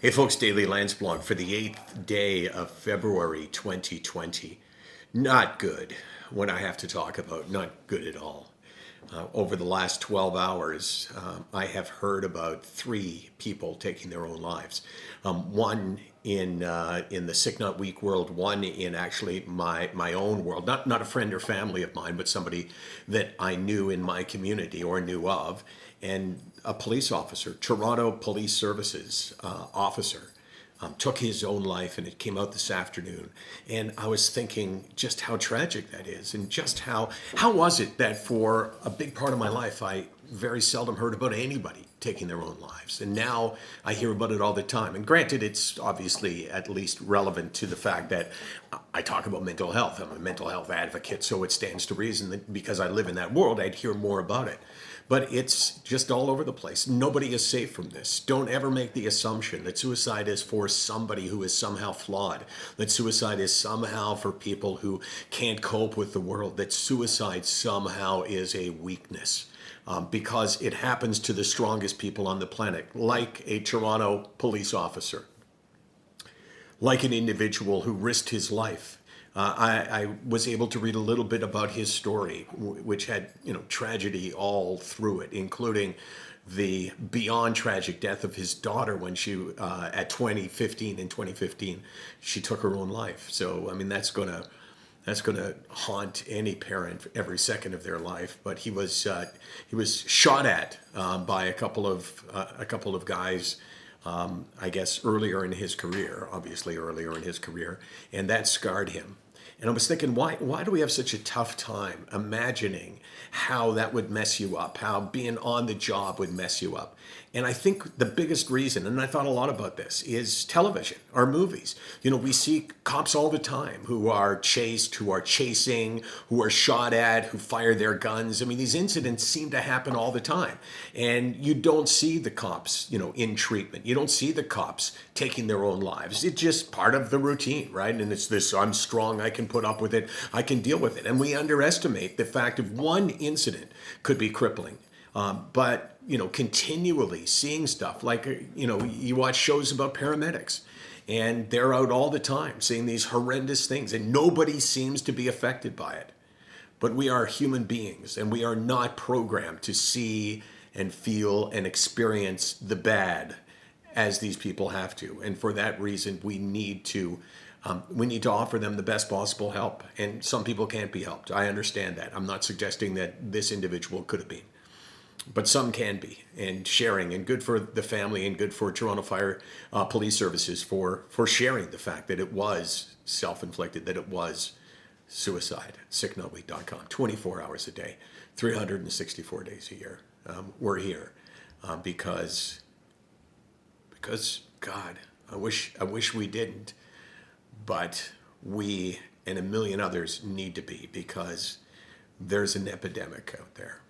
Hey folks, Daily Landsblog for the 8th day of February 2020. Not good when I have to talk about, not good at all. Over the last 12 hours, I have heard about 3 people taking their own lives. One in the SickNotWeak world, one in actually my own world, not a friend or family of mine, but somebody that I knew in my community or knew of, and a police officer, Toronto Police Services officer, took his own life, and it came out this afternoon. And I was thinking just how tragic that is, and just how was it that for a big part of my life I very seldom heard about anybody taking their own lives, and now I hear about it all the time. And granted, it's obviously at least relevant to the fact that I talk about mental health. I'm a mental health advocate, so it stands to reason that because I live in that world, I'd hear more about it. But it's just all over the place. Nobody is safe from this. Don't ever make the assumption that suicide is for somebody who is somehow flawed, that suicide is somehow for people who can't cope with the world, that suicide somehow is a weakness. Because it happens to the strongest people on the planet, like a Toronto police officer, like an individual who risked his life. I was able to read a little bit about his story, which had tragedy all through it, including the beyond tragic death of his daughter when she at 2015 she took her own life. So I mean that's gonna haunt any parent every second of their life. But he was shot at by a couple of guys, I guess earlier in his career, obviously earlier in his career, and that scarred him. And I was thinking, why do we have such a tough time imagining how that would mess you up, how being on the job would mess you up? And I think the biggest reason, and I thought a lot about this, is television, our movies. We see cops all the time who are chased, who are chasing, who are shot at, who fire their guns. I mean, these incidents seem to happen all the time. And you don't see the cops, in treatment. You don't see the cops taking their own lives. It's just part of the routine, right? And it's this, I'm strong, I can put up with it, I can deal with it. And we underestimate the fact of one incident could be crippling. But continually seeing stuff like, you watch shows about paramedics, and they're out all the time seeing these horrendous things, and nobody seems to be affected by it. But we are human beings, and we are not programmed to see and feel and experience the bad as these people have to. And for that reason, we need to offer them the best possible help. And some people can't be helped. I understand that. I'm not suggesting that this individual could have been, but some can be. And sharing, and good for the family, and good for Toronto Fire Police Services for sharing the fact that it was self-inflicted, that it was suicide. SickNotWeak.com, 24 hours a day, 364 days a year. We're here because God, I wish we didn't, but we and a million others need to be, because there's an epidemic out there.